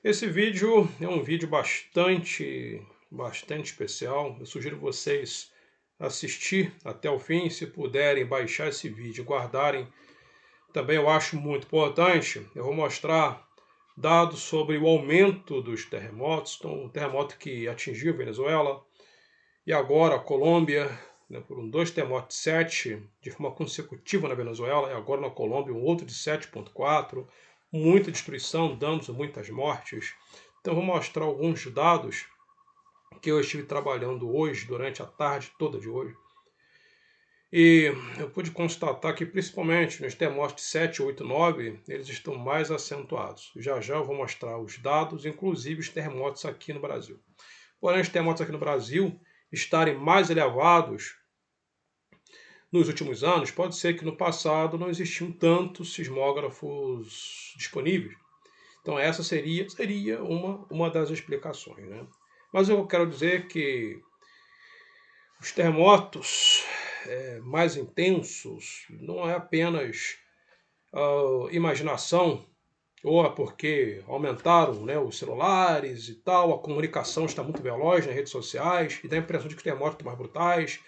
Esse vídeo é um vídeo bastante especial. Eu sugiro vocês assistir até o fim, se puderem baixar esse vídeo e guardarem. Também eu acho muito importante, eu vou mostrar dados sobre o aumento dos terremotos. Então, o terremoto que atingiu a Venezuela e agora a Colômbia, né, foram 2 terremotos de 7 de forma consecutiva na Venezuela, e agora na Colômbia um outro de 7,4, muita destruição, danos, muitas mortes. Então vou mostrar alguns dados que eu estive trabalhando hoje, durante a tarde toda de hoje. E eu pude constatar que principalmente nos terremotos de 7, 8, 9, eles estão mais acentuados. Já já eu vou mostrar os dados, inclusive os terremotos aqui no Brasil. Porém, os terremotos aqui no Brasil estarem mais elevados nos últimos anos, pode ser que no passado não existiam tantos sismógrafos disponíveis. Então essa seria uma das explicações, né? Mas eu quero dizer que os terremotos mais intensos não é apenas imaginação, ou é porque aumentaram, né, os celulares e tal, a comunicação está muito veloz nas redes sociais, e dá a impressão de que os terremotos estão mais brutais,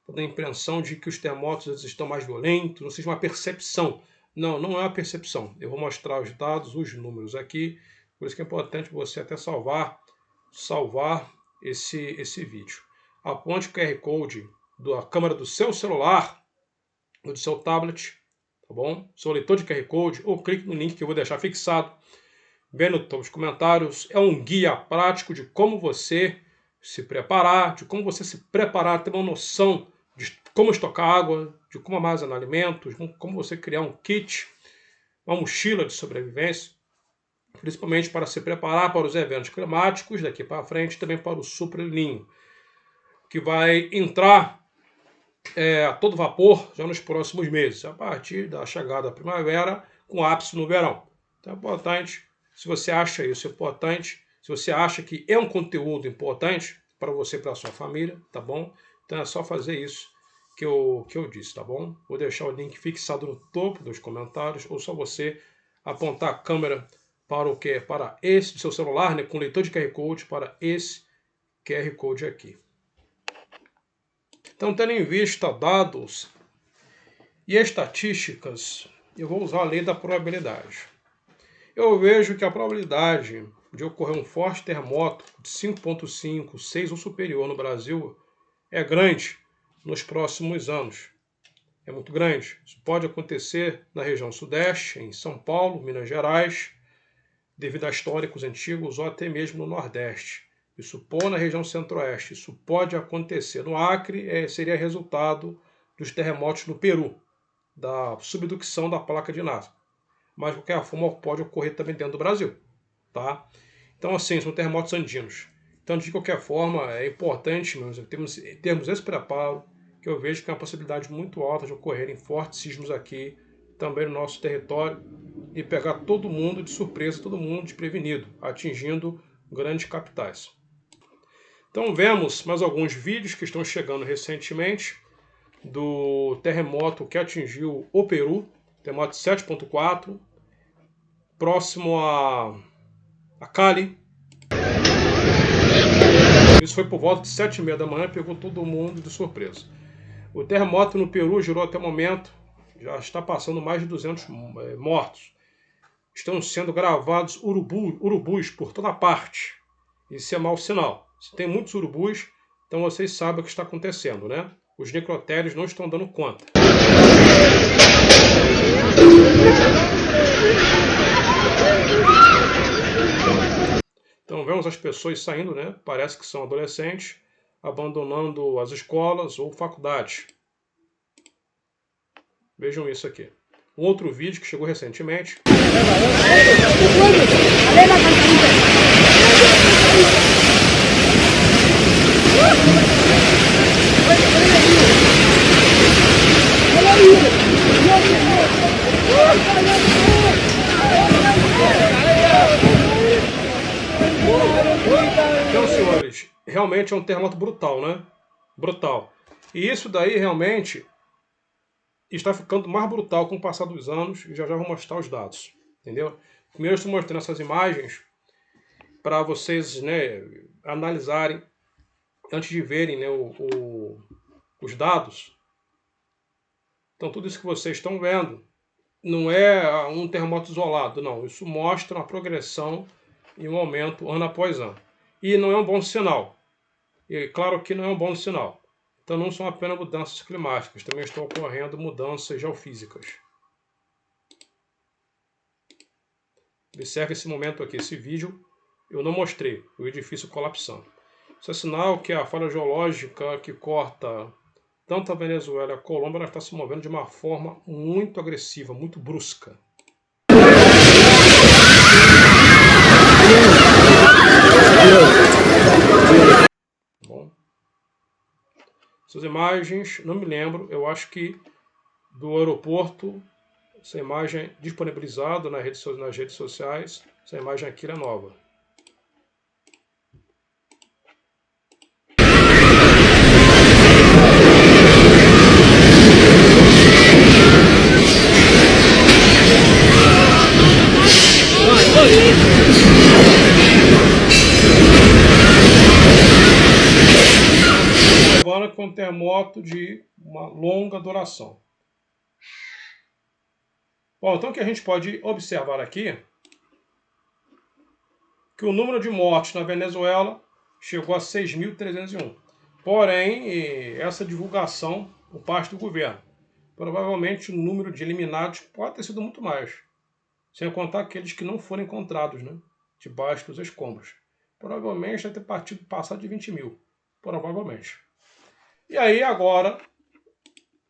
dá a impressão de que os terremotos estão mais violentos, ou seja, uma percepção. Não, não é uma percepção. Eu vou mostrar os dados, os números aqui, por isso que é importante você até salvar esse vídeo. Aponte o QR Code da câmera do seu celular ou do seu tablet, tá bom? Seu leitor de QR Code, ou clique no link que eu vou deixar fixado bem no topo dos comentários. É um guia prático de como você se preparar, ter uma noção de como estocar água, de como armazenar alimentos, como você criar um kit, uma mochila de sobrevivência, principalmente para se preparar para os eventos climáticos daqui para frente, também para o Super El Niño, que vai entrar a todo vapor já nos próximos meses, a partir da chegada da primavera, com ápice no verão. Então é importante, se você acha isso importante, se você acha que é um conteúdo importante para você e para a sua família, tá bom? Então é só fazer isso que eu disse, tá bom? Vou deixar o link fixado no topo dos comentários, ou só você apontar a câmera para o quê? Para esse do seu celular, né, com leitor de QR Code, para esse QR Code aqui. Então, tendo em vista dados e estatísticas, eu vou usar a lei da probabilidade. Eu vejo que a probabilidade de ocorrer um forte terremoto de 5,5, 6 ou superior no Brasil é grande nos próximos anos. É muito grande. Isso pode acontecer na região sudeste, em São Paulo, Minas Gerais, devido a históricos antigos, ou até mesmo no Nordeste. Isso pode na região centro-oeste. Isso pode acontecer no Acre, seria resultado dos terremotos no Peru, da subducção da placa de Nazca. Mas, de qualquer forma, pode ocorrer também dentro do Brasil. Tá? Então, assim, são terremotos andinos. Então, de qualquer forma, é importante, meus amigos, termos esse preparo, que eu vejo que é uma possibilidade muito alta de ocorrerem fortes sismos aqui, também no nosso território, e pegar todo mundo de surpresa, todo mundo desprevenido, atingindo grandes capitais. Então vemos mais alguns vídeos que estão chegando recentemente do terremoto que atingiu o Peru, terremoto 7,4, próximo a Cali. Isso foi por volta de 7h30 da manhã, pegou todo mundo de surpresa. O terremoto no Peru gerou até o momento, já está passando mais de 200 mortos. Estão sendo gravados urubus por toda parte. Isso é mau sinal. Se tem muitos urubus, então vocês sabem o que está acontecendo, né? Os necrotérios não estão dando conta. Então vemos as pessoas saindo, né? Parece que são adolescentes, abandonando as escolas ou faculdades. Vejam isso aqui. Um outro vídeo que chegou recentemente. Então, senhores, realmente é um terremoto brutal, né? Brutal. E isso daí realmente está ficando mais brutal com o passar dos anos, e já já vou mostrar os dados, entendeu? Primeiro eu estou mostrando essas imagens para vocês, né, analisarem antes de verem, né, os dados. Então, tudo isso que vocês estão vendo não é um terremoto isolado, não. Isso mostra uma progressão e um aumento ano após ano. E não é um bom sinal. E claro que não é um bom sinal. Então não são apenas mudanças climáticas, também estão ocorrendo mudanças geofísicas. Observe esse momento aqui, esse vídeo eu não mostrei, o edifício colapsando. Isso é sinal que a falha geológica que corta tanto a Venezuela e a Colômbia, ela está se movendo de uma forma muito agressiva, muito brusca. Bom, essas imagens, não me lembro, eu acho que do aeroporto, essa imagem disponibilizada nas redes sociais, essa imagem aqui é nova. Agora com um terremoto de uma longa duração. Bom, então o que a gente pode observar aqui que o número de mortes na Venezuela chegou a 6.301. Porém, essa divulgação por parte do governo, provavelmente o número de eliminados pode ter sido muito mais, sem contar aqueles que não foram encontrados, né, debaixo dos escombros. Provavelmente deve ter passado de 20 mil, provavelmente. E aí agora,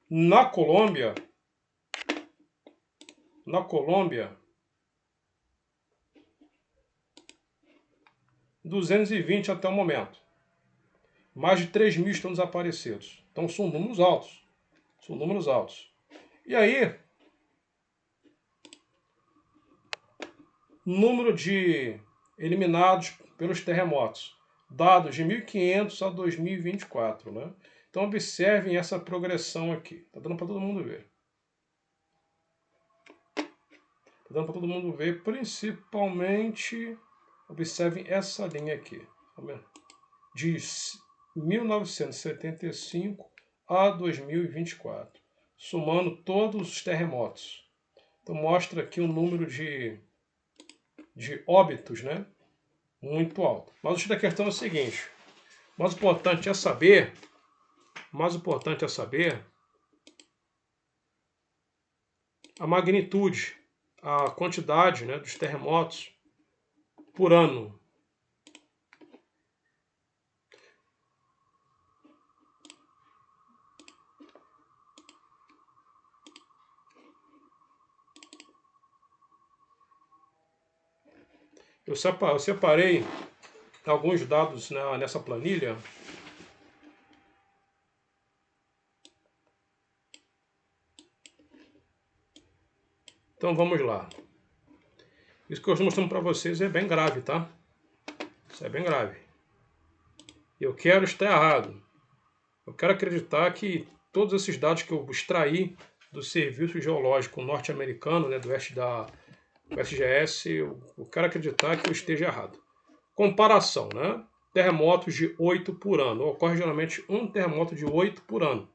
na Colômbia, 220 até o momento. Mais de 3 mil estão desaparecidos. Então são números altos. São números altos. E aí, número de eliminados pelos terremotos. Dados de 1500 a 2024. Né? Então observem essa progressão aqui. Está dando para todo mundo ver. Está dando para todo mundo ver, principalmente, observem essa linha aqui. Tá vendo? De 1975 a 2024, somando todos os terremotos. Então mostra aqui um número de óbitos, né, muito alto. Mas o X da questão é o seguinte: o mais importante é saber a magnitude, a quantidade, né, dos terremotos por ano. Eu separei alguns dados nessa planilha. Então vamos lá. Isso que eu estou mostrando para vocês é bem grave, tá? Isso é bem grave. Eu quero estar errado. Eu quero acreditar que todos esses dados que eu extraí do Serviço Geológico Norte-Americano, né, do SGS, eu quero acreditar que eu esteja errado. Comparação, né? Terremotos de 8 por ano. Ocorre geralmente um terremoto de 8 por ano.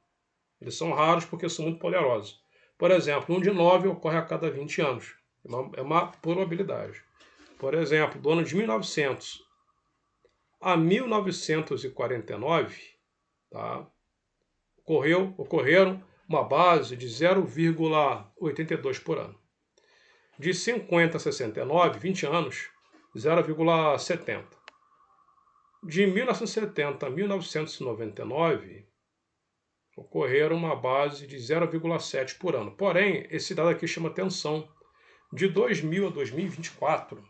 Eles são raros porque são muito poderosos. Por exemplo, um de 9 ocorre a cada 20 anos. É uma probabilidade. Por exemplo, do ano de 1900 a 1949, tá? Ocorreram uma base de 0,82 por ano. De 50 a 69, 20 anos, 0,70. De 1970 a 1999, ocorreram uma base de 0,7 por ano. Porém, esse dado aqui chama atenção. De 2000 a 2024,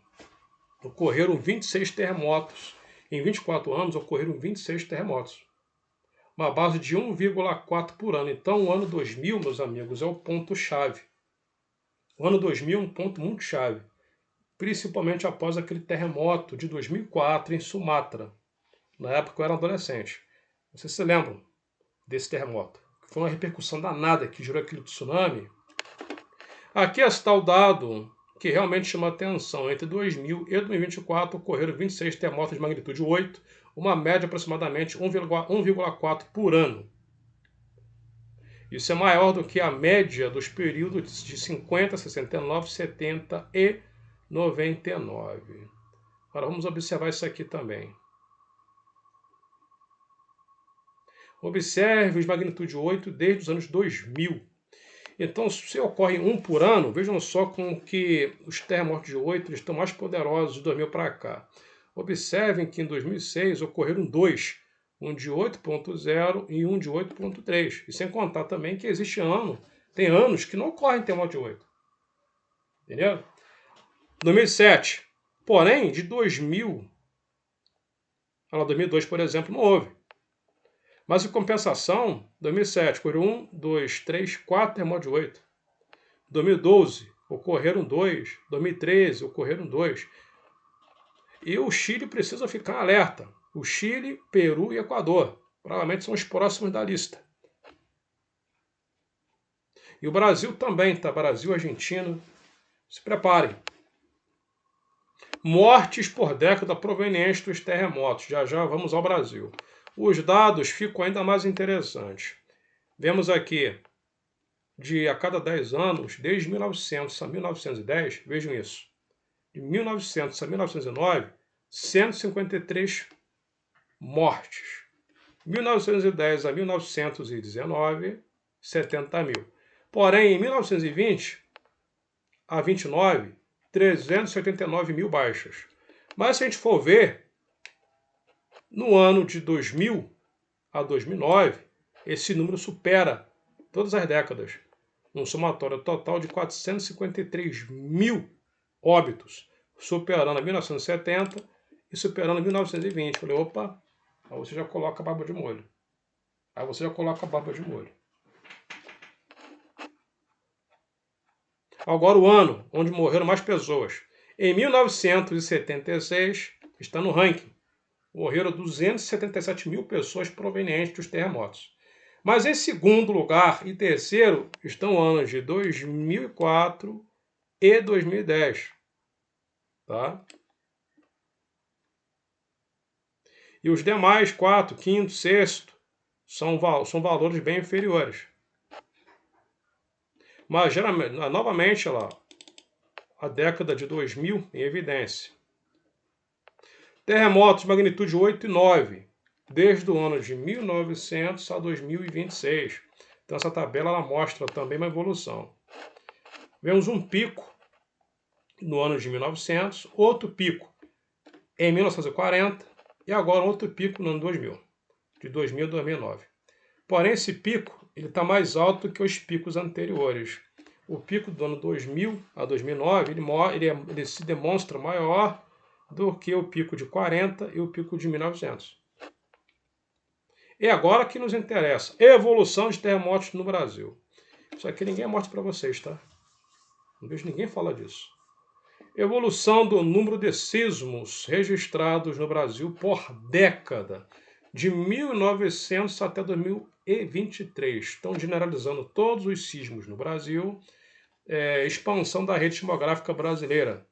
ocorreram 26 terremotos. Em 24 anos, ocorreram 26 terremotos. Uma base de 1,4 por ano. Então, o ano 2000, meus amigos, é o ponto-chave. O ano 2000 é um ponto muito chave, principalmente após aquele terremoto de 2004 em Sumatra. Na época eu era adolescente. Vocês se lembram desse terremoto? Foi uma repercussão danada que gerou aquele tsunami. Aqui está o dado que realmente chama atenção. Entre 2000 e 2024 ocorreram 26 terremotos de magnitude 8, uma média de aproximadamente 1,4 por ano. Isso é maior do que a média dos períodos de 50, 69, 70 e 99. Agora vamos observar isso aqui também. Observe os magnitude 8 desde os anos 2000. Então, se ocorre um por ano, vejam só com que os terremotos de 8 estão mais poderosos de 2000 para cá. Observem que em 2006 ocorreram dois, um de 8.0 e um de 8.3. E sem contar também que tem anos que não ocorrem terremoto de 8. Entendeu? 2007. Porém, de 2000 a 2002, por exemplo, não houve. Mas em compensação, 2007 ocorreram 1, 2, 3, 4 terremotos de 8. 2012 ocorreram 2. 2013 ocorreram 2. E o Chile precisa ficar alerta. O Chile, Peru e Equador provavelmente são os próximos da lista. E o Brasil também, tá? Brasil, Argentina, se preparem. Mortes por década provenientes dos terremotos. Já já vamos ao Brasil. Os dados ficam ainda mais interessantes. Vemos aqui, a cada 10 anos, desde 1900 a 1910, vejam isso, de 1900 a 1909, 153 mortes. 1910 a 1919, 70 mil. Porém, em 1920 a 29, 389 mil baixas. Mas se a gente for ver, no ano de 2000 a 2009, esse número supera todas as décadas. Um somatório total de 453 mil óbitos, superando a 1970 e superando a 1920. Falei, opa, aí você já coloca a barba de molho. Agora o ano onde morreram mais pessoas. Em 1976, está no ranking. Morreram 277 mil pessoas provenientes dos terremotos. Mas em segundo lugar e terceiro estão anos de 2004 e 2010. Tá? E os demais, quarto, quinto, sexto, são valores bem inferiores. Mas, geralmente, novamente, lá, a década de 2000 em evidência. Terremotos de magnitude 8 e 9, desde o ano de 1900 a 2026. Então, essa tabela ela mostra também uma evolução. Vemos um pico no ano de 1900, outro pico em 1940 e agora outro pico no ano 2000, de 2000 a 2009. Porém, esse pico está mais alto que os picos anteriores. O pico do ano 2000 a 2009 ele se demonstra maior do que o pico de 40 e o pico de 1900. E agora que nos interessa, evolução de terremotos no Brasil. Isso aqui ninguém mostra para vocês, tá? Não vejo ninguém falar disso. Evolução do número de sismos registrados no Brasil por década, de 1900 até 2023. Estão generalizando todos os sismos no Brasil. Expansão da rede sismográfica brasileira,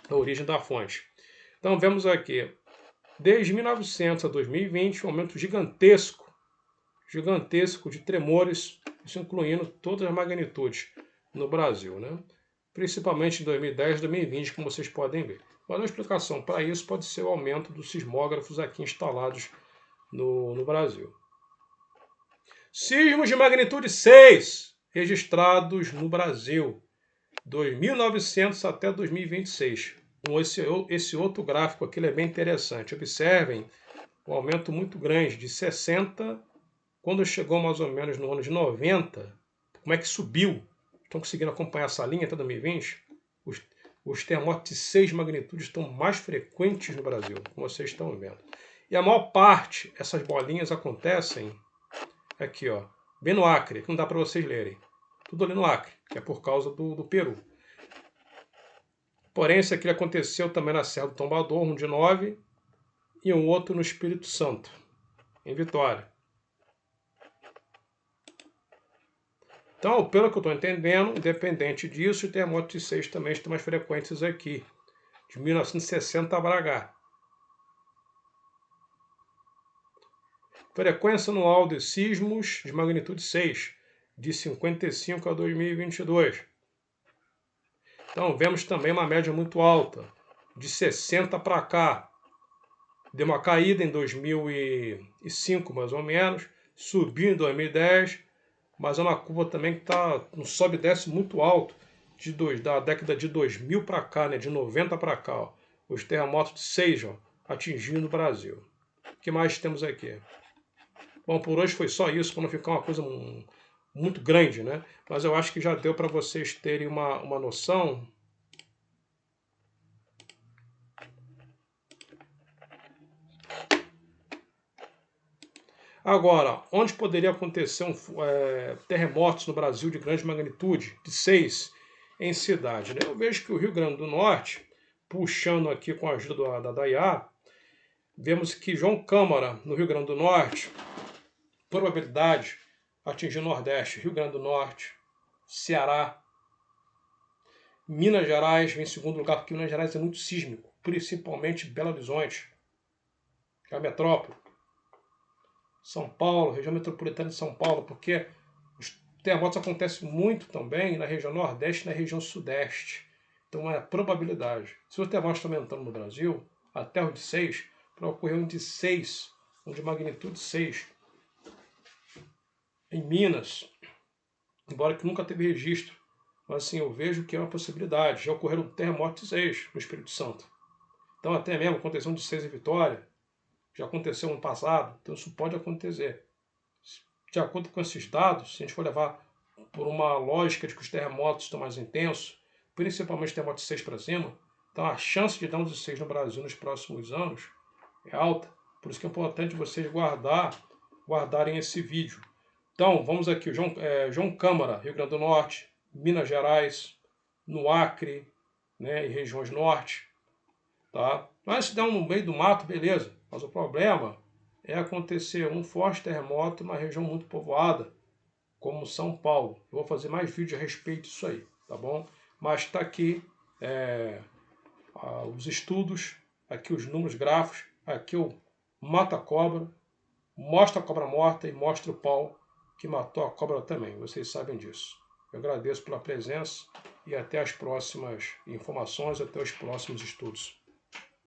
a origem da fonte. Então, vemos aqui, desde 1900 a 2020, um aumento gigantesco de tremores, isso incluindo todas as magnitudes no Brasil, né? Principalmente em 2010 e 2020, como vocês podem ver. Mas uma explicação para isso pode ser o aumento dos sismógrafos aqui instalados no Brasil. Sismos de magnitude 6 registrados no Brasil, 2.900 até 2026. Esse outro gráfico aqui é bem interessante. Observem um aumento muito grande, de 60, quando chegou mais ou menos no ano de 90, como é que subiu? Estão conseguindo acompanhar essa linha até 2020? Os terremotos de 6 magnitudes estão mais frequentes no Brasil, como vocês estão vendo. E a maior parte, essas bolinhas acontecem aqui, ó, bem no Acre, que não dá para vocês lerem. Tudo ali no Acre, que é por causa do Peru. Porém, esse aqui aconteceu também na Serra do Tombador, um de 9, e um outro no Espírito Santo, em Vitória. Então, pelo que eu estou entendendo, independente disso, o terremoto de 6 também estão mais frequentes aqui, de 1960 para cá. Frequência anual de sismos de magnitude 6, de 55 a 2022. Então, vemos também uma média muito alta, de 60 para cá. Deu uma caída em 2005, mais ou menos, subiu em 2010, mas é uma curva também que está um sobe e desce muito alto, da década de 2000 para cá, né, de 90 para cá. Ó, os terremotos de 6 ó, atingindo o Brasil. O que mais temos aqui? Bom, por hoje foi só isso, para não ficar uma coisa muito grande, né? Mas eu acho que já deu para vocês terem uma noção. Agora, onde poderia acontecer terremotos no Brasil de grande magnitude, de 6, em cidade? Né? Eu vejo que o Rio Grande do Norte, puxando aqui com a ajuda da DAIA, vemos que João Câmara, no Rio Grande do Norte, probabilidade atingir o Nordeste, Rio Grande do Norte, Ceará, Minas Gerais vem em segundo lugar, porque Minas Gerais é muito sísmico, principalmente Belo Horizonte, que é a metrópole. São Paulo, região metropolitana de São Paulo, porque os terremotos acontecem muito também na região Nordeste e na região Sudeste. Então é a probabilidade. Se os terremotos estão aumentando no Brasil, até o de 6, para ocorrer um de 6, um de magnitude 6. Em Minas, embora que nunca teve registro, mas assim, eu vejo que é uma possibilidade. Já ocorreram terremotos de 6 no Espírito Santo. Então até mesmo aconteceu um de 6 em Vitória, já aconteceu no passado, então isso pode acontecer. De acordo com esses dados, se a gente for levar por uma lógica de que os terremotos estão mais intensos, principalmente terremoto de 6 para cima, então a chance de dar um de 6 no Brasil nos próximos anos é alta. Por isso que é importante vocês guardarem esse vídeo. Então, vamos aqui, João Câmara, Rio Grande do Norte, Minas Gerais, no Acre, né, e regiões norte. Tá? Mas se der um no meio do mato, beleza. Mas o problema é acontecer um forte terremoto em uma região muito povoada, como São Paulo. Eu vou fazer mais vídeos a respeito disso aí, tá bom? Mas está aqui os estudos, aqui os números gráficos, aqui o mata-cobra, mostra a cobra morta e mostra o pau que matou a cobra também. Vocês sabem disso. Eu agradeço pela presença e até as próximas informações, até os próximos estudos.